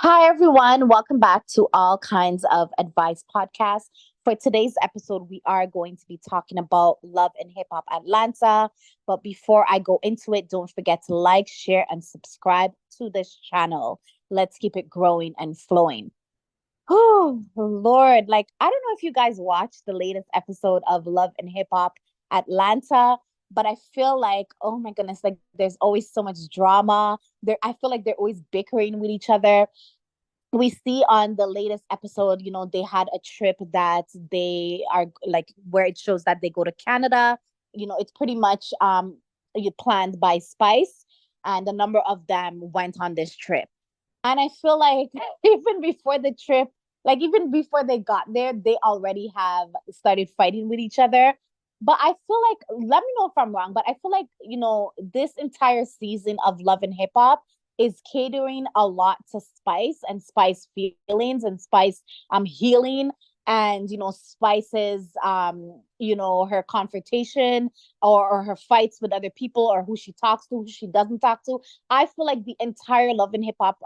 Hi, everyone. Welcome back to All Kinds of Advice podcast. For today's episode, we are going to be talking about Love and Hip Hop Atlanta. But before I go into it, don't forget to like, share, and subscribe to this channel. Let's keep it growing and flowing. Oh, Lord. I don't know if you guys watched the latest episode of Love and Hip Hop Atlanta, but I feel like, oh my goodness, like there's always so much drama. I feel like they're always bickering with each other. We see on the latest episode, they had a trip that they are like where it shows that they go to Canada. It's pretty much planned by Spice, and a number of them went on this trip. And I feel like even before the trip, like even before they got there, they already have started fighting with each other. But I feel like, let me know if I'm wrong, but I feel like, this entire season of Love and Hip Hop is catering a lot to Spice and Spice feelings and Spice healing and Spice's her confrontation or her fights with other people or who she talks to, who she doesn't talk to. I feel like the entire Love and Hip Hop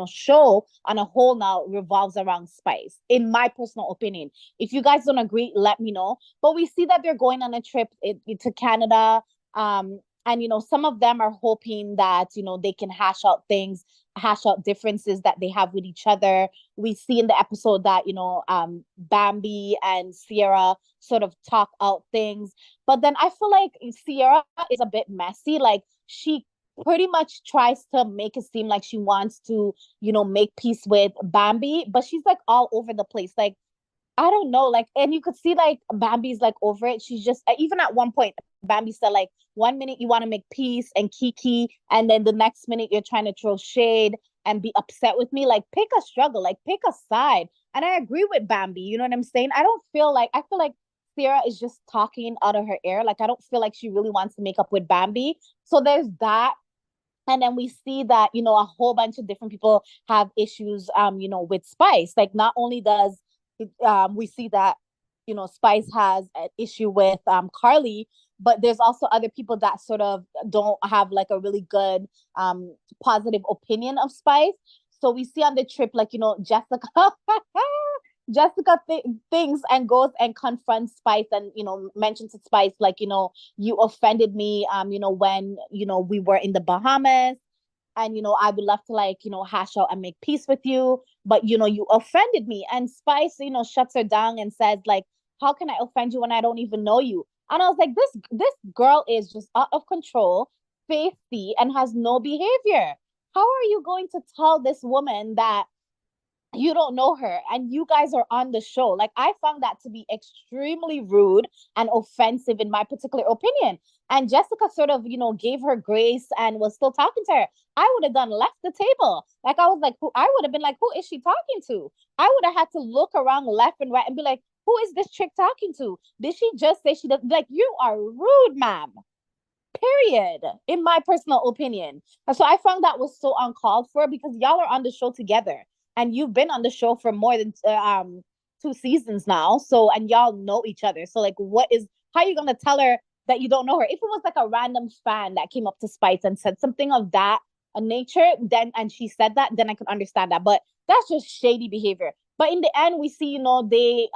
show on a whole now revolves around Spice, in my personal opinion. If you guys don't agree, let me know. But we see that they're going on a trip to Canada. And some of them are hoping that they can hash out differences that they have with each other. We see in the episode that Bambi and Sierra sort of talk out things, but then I feel like Sierra is a bit messy. Like, she pretty much tries to make it seem like she wants to make peace with Bambi, but she's like all over the place. Like, I don't know, like, and you could see like Bambi's like over it. She's just even at one point, Bambi said like, 1 minute you want to make peace and kiki, and then the next minute you're trying to throw shade and be upset with me. Like, pick a struggle, like pick a side. And I agree with Bambi. You know what I'm saying? I feel like Sarah is just talking out of her ear. Like, I don't feel like she really wants to make up with Bambi. So there's that. And then we see that a whole bunch of different people have issues with Spice. Like, not only does we see that Spice has an issue with Karlie, but there's also other people that sort of don't have like a really good positive opinion of Spice. So we see on the trip, like, Jessica Jessica thinks and goes and confronts Spice and mentions to Spice, like, you offended me when we were in the Bahamas, and I would love to, like, hash out and make peace with you, but you offended me. And Spice shuts her down and says, like, how can I offend you when I don't even know you? And I was like, this girl is just out of control, feisty, and has no behavior. How are you going to tell this woman that you don't know her and you guys are on the show? Like, I found that to be extremely rude and offensive, in my particular opinion. And Jessica sort of gave her grace and was still talking to her. I would have done left the table. Like, I was like, who? I would have been like, who is she talking to? I would have had to look around left and right and be like, who is this chick talking to? Did she just say she does? Like, you are rude, ma'am, period, in my personal opinion. So I found that was so uncalled for, because y'all are on the show together and you've been on the show for more than 2 seasons now. So, and y'all know each other. So, like, how are you going to tell her that you don't know her? If it was like a random fan that came up to Spice and said something of that nature, then, and she said that, then I could understand that. But that's just shady behavior. But in the end, we see, they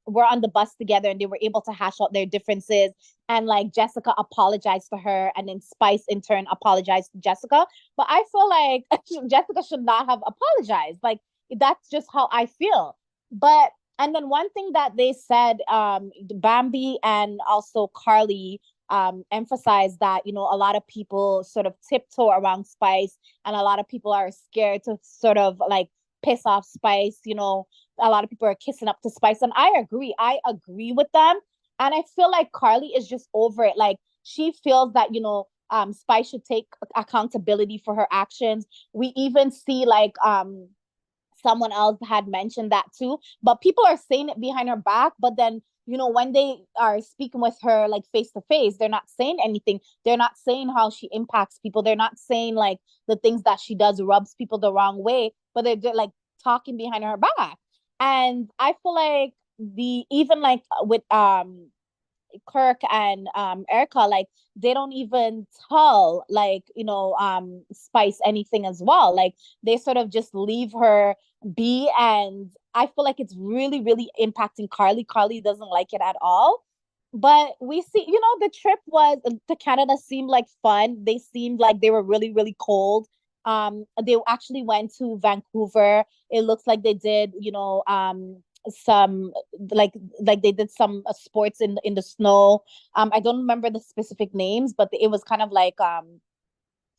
were on the bus together and they were able to hash out their differences. And like, Jessica apologized to her, and then Spice in turn apologized to Jessica. But I feel like Jessica should not have apologized. Like, that's just how I feel. But and then one thing that they said, Bambi and also Karlie emphasized that a lot of people sort of tiptoe around Spice, and a lot of people are scared to sort of like piss off Spice. A lot of people are kissing up to Spice, and I agree. I agree with them, and I feel like Karlie is just over it. Like, she feels that Spice should take accountability for her actions. We even see like someone else had mentioned that too, but people are saying it behind her back. But then when they are speaking with her like face to face, they're not saying anything. They're not saying how she impacts people. They're not saying like the things that she does rubs people the wrong way, but they're like talking behind her back. And I feel like the even like with Kirk and Erica, like they don't even tell like Spice anything as well. Like they sort of just leave her be, and I feel like it's really really impacting Karlie. Karlie doesn't like it at all. But we see, the trip was to Canada seemed like fun. They seemed like they were really really cold. They actually went to Vancouver. It looks like they did, some like they did some sports in the snow. I don't remember the specific names, but it was kind of like I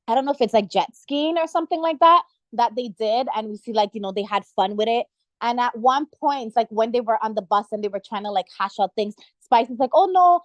don't know if it's like jet skiing or something like that that they did, and we see like they had fun with it. And at one point, like when they were on the bus and they were trying to like hash out things, Spice is like, "Oh no,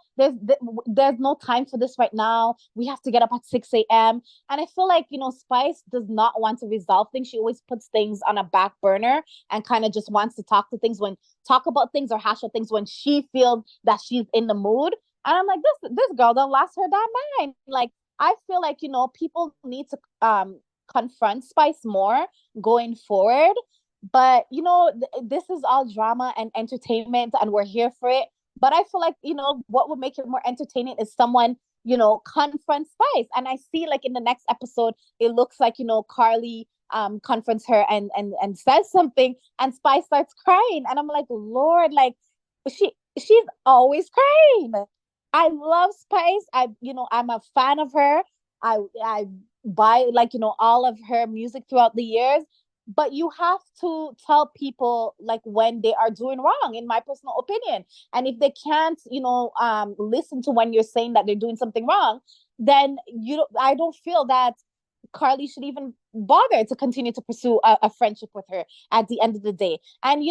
there's no time for this right now. We have to get up at 6 a.m." And I feel like Spice does not want to resolve things. She always puts things on a back burner and kind of just wants to talk about things or hash out things when she feels that she's in the mood. And I'm like, this girl don't lost her damn mind. Like I feel like, people need to confront Spice more going forward. But, this is all drama and entertainment, and we're here for it. But I feel like, what would make it more entertaining is someone, confront Spice. And I see like in the next episode, it looks like, Karlie confronts her and says something, and Spice starts crying. And I'm like, Lord, like she's always crying. I love Spice. I'm a fan of her. I buy like, all of her music throughout the years. But you have to tell people like when they are doing wrong, in my personal opinion. And if they can't, listen to when you're saying that they're doing something wrong, then I don't feel that Karlie should even bother to continue to pursue a friendship with her at the end of the day. And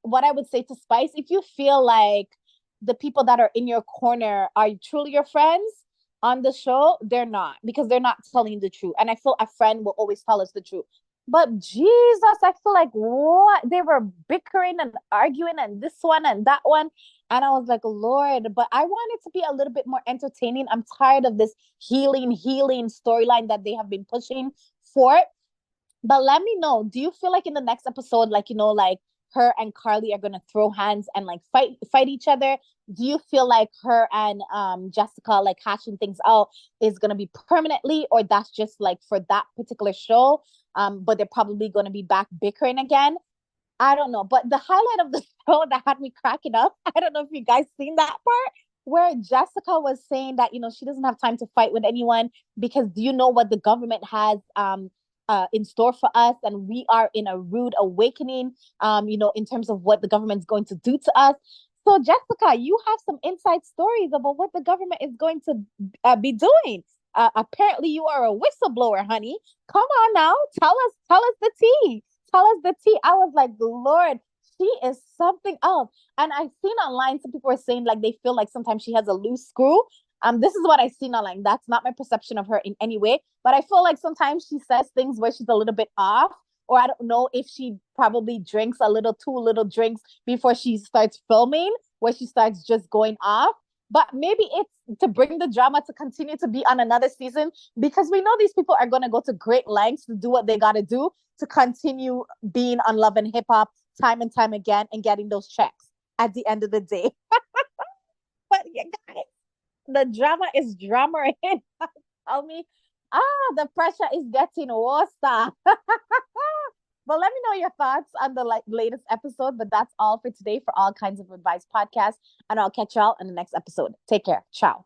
what I would say to Spice, if you feel like the people that are in your corner are truly your friends on the show, they're not, because they're not telling you the truth. And I feel a friend will always tell us the truth. But Jesus, I feel like what they were bickering and arguing and this one and that one. And I was like, Lord, but I want it to be a little bit more entertaining. I'm tired of this healing storyline that they have been pushing for. But let me know, do you feel like in the next episode, like, like her and Karlie are gonna throw hands and like fight each other? Do you feel like her and Jessica like hashing things out is gonna be permanently, or that's just like for that particular show? But they're probably gonna be back bickering again. I don't know. But the highlight of the show that had me cracking up, I don't know if you guys seen that part where Jessica was saying that, she doesn't have time to fight with anyone because do you know what the government has in store for us? And we are in a rude awakening, in terms of what the government's going to do to us. So, Jessica, you have some inside stories about what the government is going to be doing. Apparently, you are a whistleblower, honey. Come on now, tell us the tea. Tell us the tea. I was like, Lord, she is something else. And I've seen online some people are saying like they feel like sometimes she has a loose screw. This is what I've seen online. That's not my perception of her in any way, but I feel like sometimes she says things where she's a little bit off, or I don't know if she probably drinks a little too little drinks before she starts filming, where she starts just going off. But maybe it's to bring the drama to continue to be on another season, because we know these people are going to go to great lengths to do what they got to do to continue being on Love and Hip Hop time and time again and getting those checks at the end of the day. But yeah, guys, the drama is drama. Tell me, the pressure is getting worse. But let me know your thoughts on the latest episode. But that's all for today for All Kinds of Advice podcast. And I'll catch y'all in the next episode. Take care. Ciao.